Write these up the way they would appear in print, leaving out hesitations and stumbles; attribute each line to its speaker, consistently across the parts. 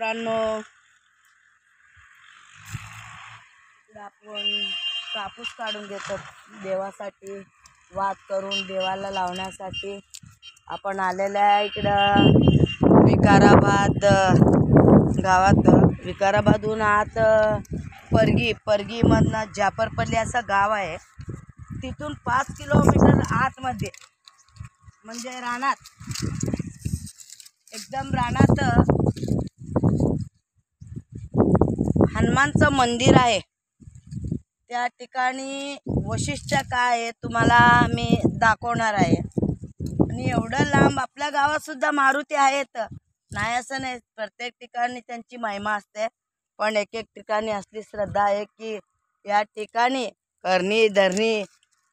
Speaker 1: मित्रांनो, आपण कापूस काढून घेतो देवासाठी, वात करून देवाला लावण्यासाठी आपण आलेले आहे इकडं विकाराबाद गावात. विकाराबादहून आत परगीमधनं जाफरपल्ली असं गाव आहे. तिथून 5 किलोमीटर आतमध्ये म्हणजे रानात, एकदम रानात हनुमानचं मंदिर आहे. त्या ठिकाणी वैशिष्ट्य काय आहे तुम्हाला मी दाखवणार आहे. आणि एवढं लांब आपल्या गावात सुद्धा मारुती आहेत, नाही असं नाही, प्रत्येक ठिकाणी त्यांची महिमा असते. पण एक एक ठिकाणी असली श्रद्धा आहे की या ठिकाणी करणी धरणी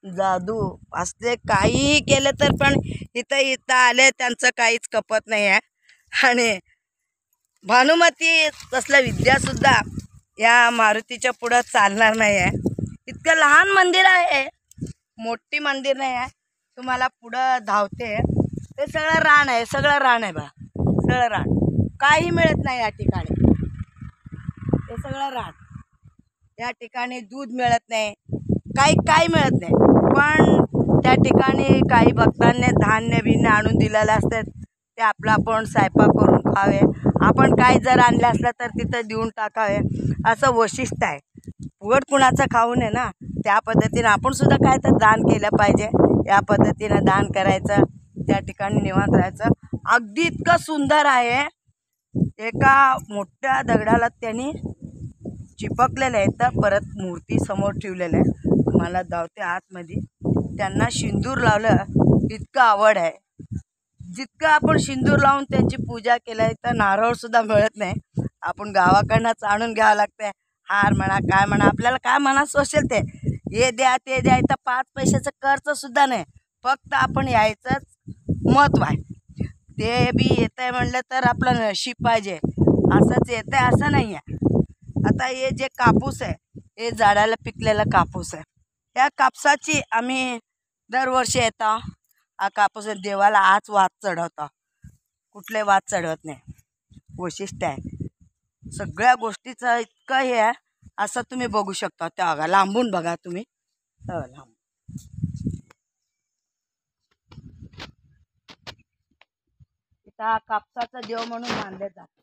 Speaker 1: जादू असले काहीही केलं तर पण इथं आले त्यांचं काहीच कपत नाही आहे. आणि भानुमती तसलं विद्यासुद्धा या मारुतीच्या पुढं चालणार नाही आहे. इतकं लहान मंदिर आहे, मोठी मंदिर नाही आहे. तुम्हाला पुढं धावते ते सगळं रान आहे, सगळं रान आहे बा, सगळं रान. काही मिळत नाही या ठिकाणी, हे सगळं रान. या ठिकाणी दूध मिळत नाही, काही मिळत नाही. पण त्या ठिकाणी काही भक्तांनी धान्य बिन्य आणून दिलेले असतात, ते आपलं आपण स्वयंपाक करून खावे. आपण काय जर आणलं असलं तर तिथं देऊन टाकावे, असं वैशिष्ट्य आहे. उघड कुणाचं खाऊ नये ना, त्या पद्धतीनं आपण सुद्धा काय तर दान केलं पाहिजे. या पद्धतीनं दान करायचं, त्या ठिकाणी निवांत राहायचं. अगदी इतकं सुंदर आहे. एका मोठ्या दगडाला त्यांनी चिपकलेलं आहे, तर परत मूर्ती समोर ठेवलेलं आहे. तुम्हाला धावते आतमध्ये. त्यांना सिंदूर लावलं इतकं आवड आहे. जितकं आपण सिंदूर लावून त्यांची पूजा केली तर नारळ सुद्धा मिळत नाही. आपण गावाकडनंच आणून घ्यावं लागते. हार म्हणा काय म्हणा, आपल्याला काय मनात सोचेल ते हे द्या ते द्या. इथं 5 पैशाचं खर्च सुद्धा नाही, फक्त आपण यायचंच महत्त्व आहे. ते बी येत आहे म्हणलं तर आपलं नशीब पाहिजे, असंच येतं आहे असं नाही आहे. आता हे जे कापूस आहे हे झाडाला पिकलेला कापूस आहे. या कापसाची आम्ही दरवर्षी येतो. हा कापूस देवाला आज वात चढवतो, कुठले वात चढवत नाही. वैशिष्ट्य आहे सगळ्या गोष्टीचं इतकं हे आहे. असं तुम्ही बघू शकता, त्या बघा लांबून बघा तुम्ही, लांब इथं कापसाचा देव म्हणून मानले जाते.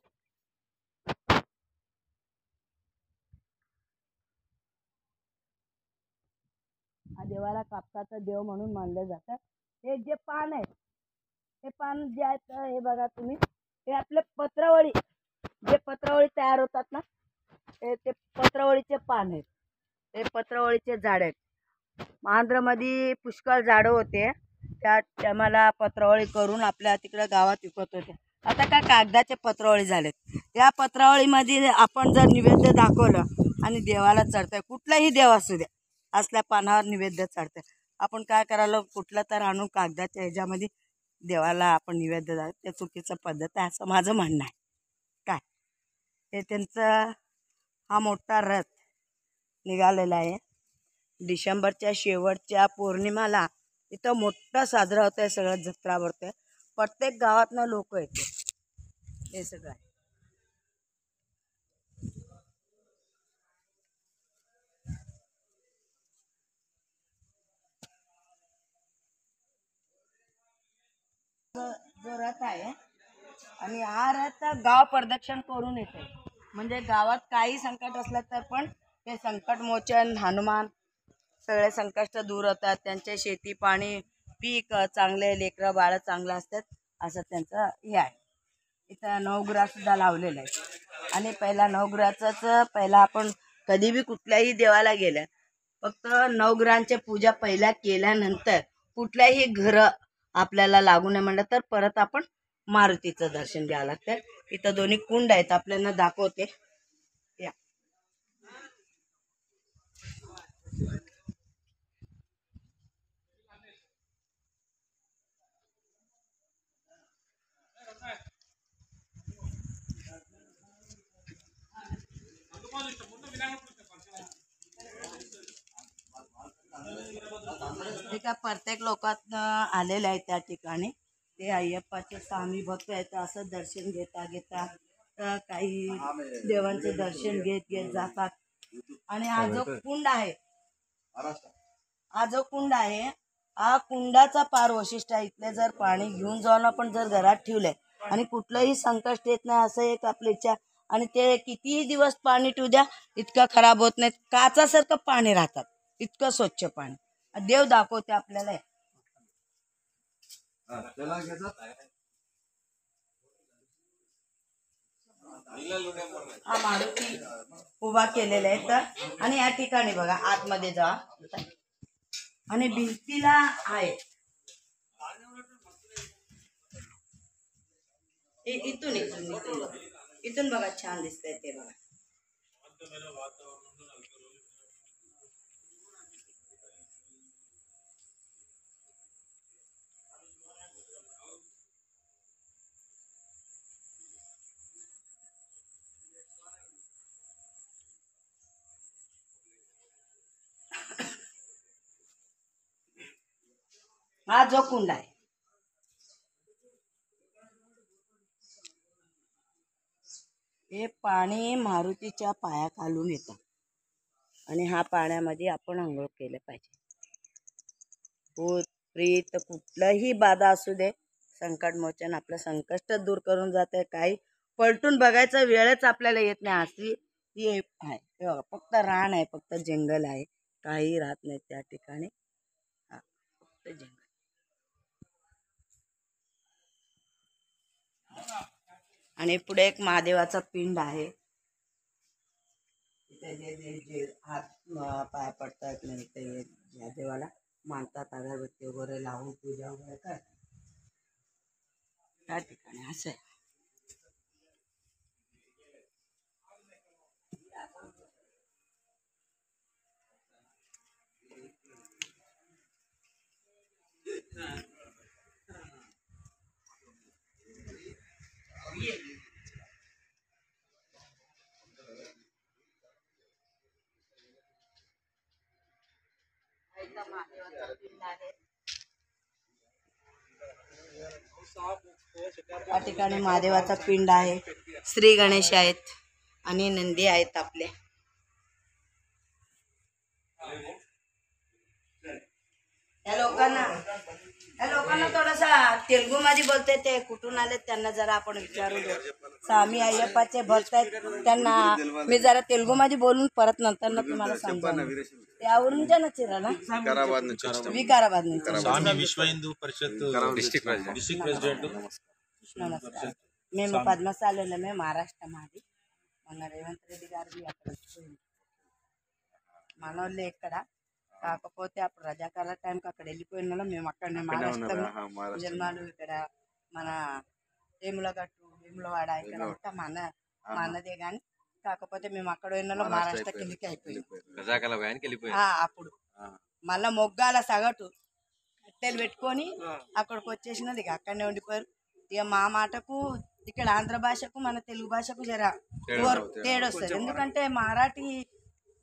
Speaker 1: हा देवाला कापसाचा देव म्हणून मानले जातात. हे जे पान आहे, हे पान जे आहेत हे बघा तुम्ही, हे आपले पत्रावळी, जे पत्रावळी तयार होतात ना, ते पत्रावळीचे पान आहेत. हे पत्रावळीचे झाड आहेत. आंध्रमध्ये पुष्कळ झाडं होते, त्या टायमाला पत्रावळी करून आपल्या तिकडं गावात विकत होते. आता काय कागदाचे पत्रावळी झालेत. या पत्रावळीमध्ये आपण जर नैवेद्य दाखवलं आणि देवाला चढतंय, कुठलाही देव असू द्या, असल्या पानावर नैवेद्य चढतंय. आपण काय करायला, कुठलं तर आणून कागदाच्या ह्याच्यामध्ये देवाला आपण नैवेद्य द्या, ते चुकीचं पद्धत आहे असं माझं म्हणणं आहे. काय हे त्यांचं हा मोठा रथ निघालेला आहे. डिसेंबरच्या शेवटच्या पौर्णिमाला इथं मोठं साजरा होतं आहे, सगळं जत्रा भरते. प्रत्येक गावातनं लोक येते. हे सगळं आहे. जो रथ आहे आणि हा रथ गाव प्रदक्षिण करून येते. म्हणजे गावात काही संकट असलं तर पण ते संकट मोचन हनुमान सगळे संकट दूर होतात. त्यांचे शेती पाणी पीक चांगले, लेकरं बाळ चांगलं असतात, असं त्यांचं हे आहे. इथं नवग्रह सुद्धा लावलेलं आहे. आणि पहिला नवग्रहाचंच पहिला आपण कधी बी कुठल्याही देवाला गेलं, फक्त नवग्रहांची पूजा पहिल्या केल्यानंतर कुठल्याही घर आपल्याला लागू नये म्हणलं तर परत आपण मारुतीचं दर्शन घ्यावं लागतं. इथं दोन्ही कुंड आहेत, आपल्याला दाखवते. या एका प्रत्येक लोकात आलेले आहे त्या ठिकाणी. ते अय्यप्पाचे स्वामी भक्त आहेत, असं दर्शन घेता काही आई देवांचे दर्शन घेत घेत जातात. आणि हा जो कुंड आहे, हा कुंडाचा पार वैशिष्ट्य आहे. इथले जर पाणी घेऊन जाऊन आपण जर घरात ठेवलंय आणि कुठलंही संकट येत नाही असं एक आपली इच्छा. आणि ते कितीही दिवस पाणी ठेवू द्या इतकं खराब होत नाही, काचासारखं पाणी राहतात, इतकं स्वच्छ पाणी देव दाखवते आपल्याला. हा मारुती उभा केलेला आहे तर. आणि या ठिकाणी बघा आतमध्ये जा आणि भिंतीला आहे इथून इथून इथून इथून बघा छान दिसतंय ते बघा. हा जो कुंड आहे हे पाणी मारुतीच्या पायाखालून येतं आणि हा पाण्यामध्ये आपण आंघोळ केलं पाहिजे. भूत प्रेत कुठलंही बाधा असू दे, संकटमोचन आपलं संकट दूर करून जाते. काही पलटून बघायचा वेळच आपल्याला येत नाही अशी ती आहे. हे बघा फक्त रान आहे, फक्त जंगल आहे, काही राहत नाही त्या ठिकाणी. हा फक्त जंगल. आणि पुढे एक महादेवाचा पिंड आहे. जे हात पाय पडतात नाही ते या देवाला मानतात, अगरबत्ती वगैरे लावून पूजा वगैरे करतात त्या ठिकाणी. असं आहे. या ठिकाणी महादेवाचा पिंड आहे, श्री गणेश आहेत आणि नंदी आहेत आपले. या लोकांना थोडासा तेलुगू मध्ये बोलते, ते कुठून आले त्यांना जरा आपण विचारू दे. स्वामी अय्यप्पाचे भक्त आहेत, त्यांना मी जरा तेलुगू मध्ये बोलून परत नंतर ना तुम्हाला सांगतो. त्यावरून ज्या चिरा ना विकाराबाद
Speaker 2: स्वामी विश्व हिंदू परिषद डिस्ट्रिक्ट प्रेसिडेंट.
Speaker 1: नमस्कार, మేము పద్మశాలలో మేము మహారాష్ట్ర మాది. మన రేవంత్ రెడ్డి గారు అక్కడ మనోళ్ళే ఇక్కడ, కాకపోతే అప్పుడు రజాకాల టైంకి అక్కడ వెళ్ళిపోయిన వాళ్ళం మేము. అక్కడనే మహారాష్ట్ర జన్మాలు ఇక్కడ మన వేములగట్టు వేములవాడ ఇక్కడ అంతా మనదే కానీ కాకపోతే మేము అక్కడ పోయిన మహారాష్ట్రకి వెళ్ళి అయిపోయింది. అప్పుడు మళ్ళా మొగ్గాల సగటు కట్టెలు పెట్టుకొని అక్కడికి వచ్చేసినది, ఇక అక్కడనే ఉండిపోయారు. ఇక మా మాటకు ఇక్కడ ఆంధ్ర భాషకు మన తెలుగు భాషకు జర తేడా వస్తుంది, ఎందుకంటే మరాఠీ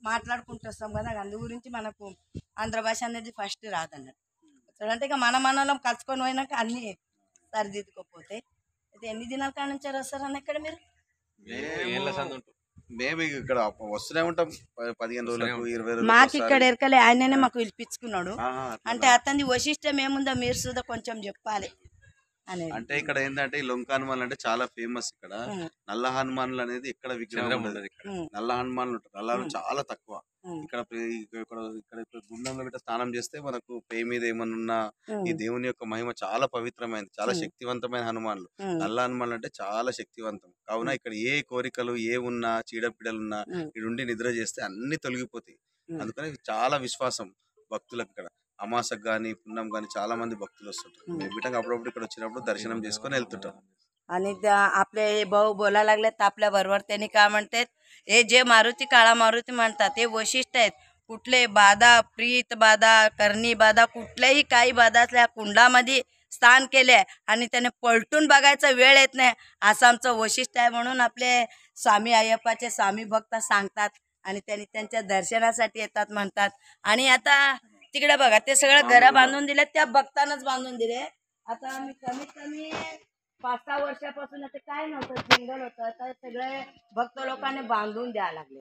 Speaker 1: మాట్లాడుకుంటూ వస్తాం కదా, అందు గురించి మనకు ఆంధ్ర భాష అనేది ఫస్ట్ రాదన్నట్టు. చూడంటే ఇక మనలో కలుసుకొని పోయినాక అన్నీ సరిదిద్దుకోపోతే. అయితే ఎన్ని దినాల కాడ నుంచి వస్తారన్న ఇక్కడ మీరు?
Speaker 3: మేము ఇక్కడ వస్తూనే ఉంటాం, 15 రోజులకు 20 రోజులకు.
Speaker 1: మాకు ఇక్కడ ఎరకలే, ఆయననే మాకు పిలిపించుకున్నాడు. అంటే అతని వైశిష్టం ఏముందో మీరు సుధా కొంచెం చెప్పాలి.
Speaker 3: అంటే ఇక్కడ ఏంటంటే ఈ లొంక హనుమాన్లు అంటే చాలా ఫేమస్. ఇక్కడ నల్ల హనుమాన్లు అనేది ఇక్కడ విగ్రహం ఉండదు. నల్ల హనుమాన్లు ఉంటారు, నల్ల చాలా తక్కువ. ఇక్కడ గుండంలో పెట్టి స్నానం చేస్తే మనకు పేయి మీద ఏమన్నా ఈ దేవుని యొక్క మహిమ చాలా పవిత్రమైనది, చాలా శక్తివంతమైన హనుమాన్లు. నల్ల హనుమాన్లు అంటే చాలా శక్తివంతం. కావున ఇక్కడ ఏ కోరికలు ఏ ఉన్నా చీడపీడలున్నా ఇడుండి నిద్ర చేస్తే అన్ని తొలగిపోతాయి. అందుకని చాలా విశ్వాసం భక్తులకు. ఇక్కడ అమాసకు గానీ పున్నం గానీ చాలా మంది భక్తులు వస్తుంటారు. మేము బిడ్డగా అప్పుడప్పుడు ఇక్కడ వచ్చినప్పుడు दर्शन చేసుకొని వెళ్తుంటాం.
Speaker 1: आणि आपले भाऊ बोलायला लागलेत आपल्या बरोबर. त्यांनी काय म्हणतात, हे जे मारुती काळा मारुती म्हणतात ते वैशिष्ट्य आहेत. कुठले बाधा प्रीत बाधा करणी बाधा कुठल्याही काही बाधा असल्या कुंडामध्ये स्थान केले आणि त्याने पलटून बघायचा वेळ येत नाही असं आमचं वैशिष्ट्य आहे. म्हणून आपले स्वामी अय्यप्पाचे स्वामी भक्त सांगतात आणि त्यांनी त्यांच्या दर्शनासाठी येतात म्हणतात. आणि आता तिकडे बघा ते सगळं घरं बांधून दिले, त्या भक्तांनाच बांधून दिले. आता आम्ही कमीत कमी 5-6 वर्षापासून ते काय नव्हतं, जंगल होतं, तर सगळे भक्त लोकांनी बांधून द्यायला लागले.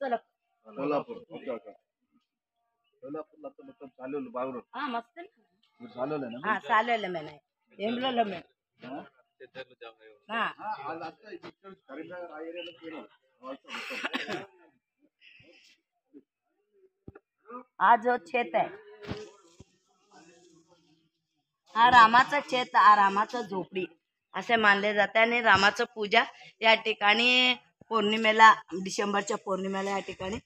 Speaker 1: चला
Speaker 3: సోలాపూర్ ఓకే ఓకే సోలాపూర్లో మొత్తం చాలు బాగున్నారు
Speaker 1: हा मस्त ना.
Speaker 3: మీరు చాలులేనా
Speaker 1: हा चालेल मी नाही ఎండ్లలో మే हा
Speaker 3: వాళ్ళంతా ఇక్కడ కరీంనగర్ ఆ ఏరియాలో పోయినారు
Speaker 1: हा जो शेत आहे हा रामाचं शेत, हा रामाचं झोपडी असे मानले जाते. आणि रामाचं पूजा या ठिकाणी पौर्णिमेला, डिसेंबरच्या पौर्णिमेला या ठिकाणी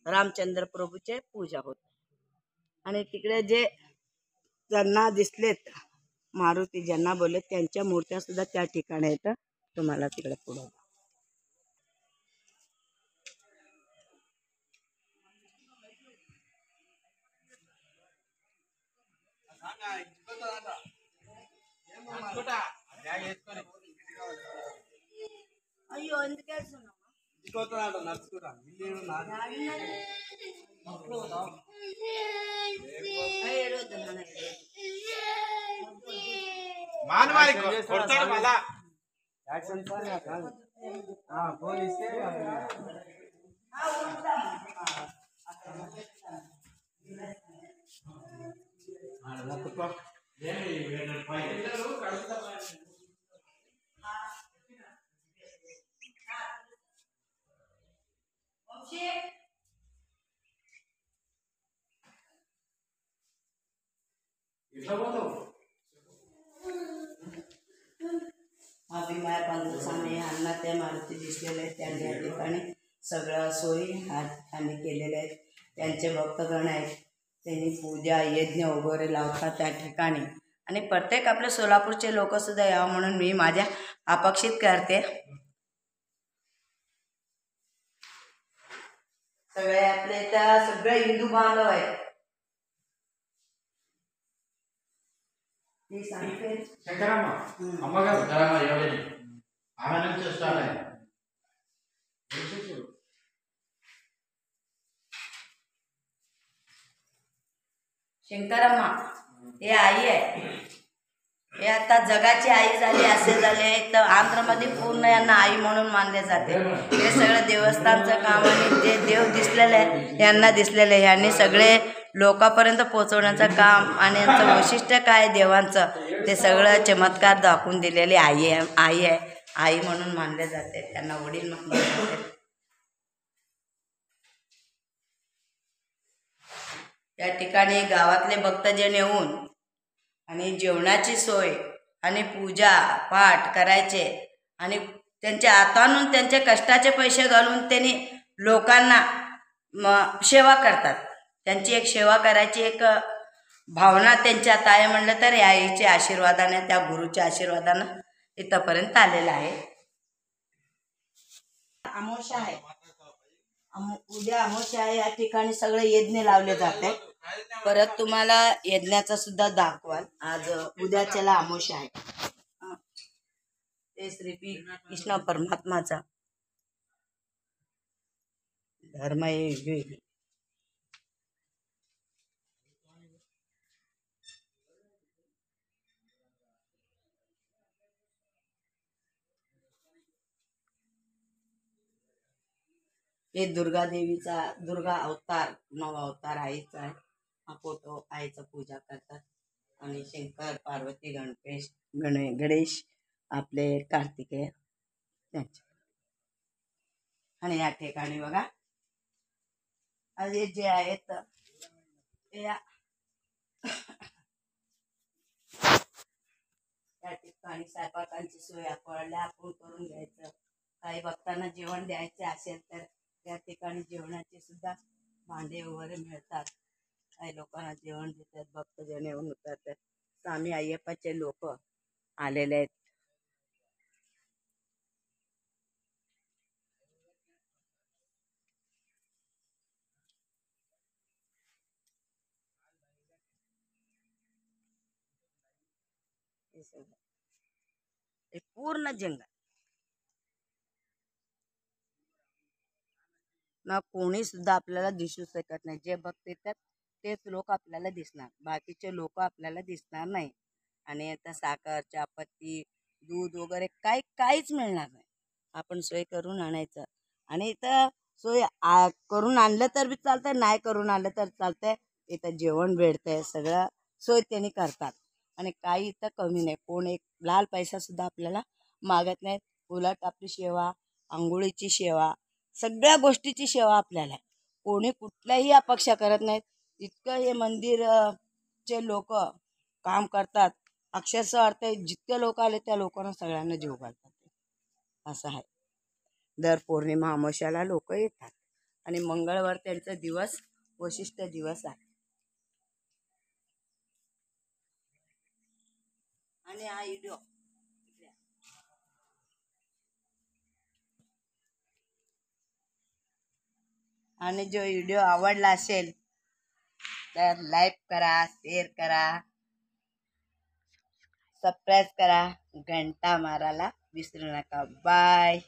Speaker 1: रामचंद्र प्रभूचे पूजा होते. आणि तिकडे जे ज्यांना दिसलेत मारुती ज्यांना बोलले त्यांच्या मूर्त्या सुद्धा त्या ठिकाणी येतं. तुम्हाला तिकडे पुढे అయ్యో ఎందుకు
Speaker 2: మానవాళి కొడతాడు మళ్ళా
Speaker 1: अभिमाय स्वामी अण्णा त्या मारुती दिसलेले आहेत. त्यांनी या ठिकाणी सगळ्या सोयी ह्या ठिकाणी केलेल्या आहेत. त्यांचे भक्तगण आहेत, त्यांनी पूजा यज्ञ वगैरे लावतात त्या ठिकाणी. आणि प्रत्येक आपल्या सोलापूरचे लोक सुद्धा यावं म्हणून मी माझ्या अपेक्षित करते. सगळे आपले इथं सगळे हिंदू बांधव आहेत. मी सांगते
Speaker 4: అమ్మగారు ఎవరైనా ఆమె నుంచి స్టార్ట్ అయింది
Speaker 1: शंकरम्मा हे आई आहे. हे आता जगाची आई झाली असे झाले. तर आंध्रमध्ये पूर्ण यांना आई म्हणून मानले जाते. हे सगळं देवस्थानचं काम आणि जे देव दिसलेले आहे यांना दिसलेले आहे. यांनी सगळे लोकांपर्यंत पोहोचवण्याचं काम आणि यांचं वैशिष्ट्य काय देवांचं ते सगळं चमत्कार दाखवून दिलेली आई आहे. आई म्हणून मानले जाते, त्यांना वडील मानले जाते. या ठिकाणी गावातले भक्तजन येऊन आणि जेवणाची सोय आणि पूजा पाठ करायचे आणि त्यांच्या हातातून त्यांचे कष्टाचे पैसे घालून त्यांनी लोकांना सेवा करतात. त्यांची एक सेवा करायची एक भावना त्यांच्यात आहे. म्हणलं तर या आईच्या आशीर्वादाने, त्या गुरुच्या आशीर्वादानं इथंपर्यंत आलेलं आहे. अमावस्या आहे, उद्या अमावस्या आहे. या ठिकाणी सगळे यज्ञ लावले जाते. परत तुम्हाला यज्ञाचा सुद्धा दाखवाल. आज उद्याच्याला अमावस्या आहे. ते श्री कृष्ण परमात्माचा धर्म आहे. हे दुर्गा देवीचा दुर्गा अवतार, नवा अवतार आईचा आहे. हा फोटो आईचा पूजा करतात. आणि शंकर पार्वती गणेश आपले कार्तिकेय त्यांचे. आणि या ठिकाणी बघा जे आहेत या ठिकाणी स्वयंपाकांची सोय आपण करून घ्यायचं. काही भक्तांना जेवण द्यायचे असेल तर त्या ठिकाणी जेवणाचे सुद्धा भांडे वगैरे मिळतात. काही लोकांना जेवण देतात. भक्तजन येऊन उतरतात. स्वामी अय्यप्पाचे लोक आलेले आहेत. हे पूर्ण जंगल ना कोणी सुद्धा आपल्याला दिसू शकत नाही. जे भक्त येतात तेच लोक आपल्याला दिसणार, बाकीचे लोक आपल्याला दिसणार नाही. आणि आता साखर, चहापत्ती, दूध वगैरे काहीच मिळणार नाही. आपण सोय करून आणायचं. आणि इथं सोय करून आणलं तर बी चालतंय, नाही करून आणलं तर चालतंय. इथं जेवण भेटतंय, सगळं सोय त्यांनी करतात. आणि काही इथं कमी नाही. कोण एक लाल पैसा सुद्धा आपल्याला मागत नाहीत. उलट आपली सेवा, आंघोळीची सेवा, सगळ्या गोष्टीची सेवा आपल्याला आहे. कोणी कुठल्याही अपेक्षा करत नाहीत. इतकं हे मंदिर चे लोक काम करतात. अक्षरशः अर्थ जितके लोक आले त्या लोकांना सगळ्यांना जीव घालतात. असं आहे. दर पौर्णिमा अमावस्याला लोक येतात. आणि मंगळवार त्यांचा दिवस वशिष्ठ दिवस आहे. आणि हा व्हिडिओ आणि जो व्हिडिओ आवडला असेल तर लाईक करा, शेअर करा, सबस्क्राईब करा, घंटा मारायला विसरू नका. बाय.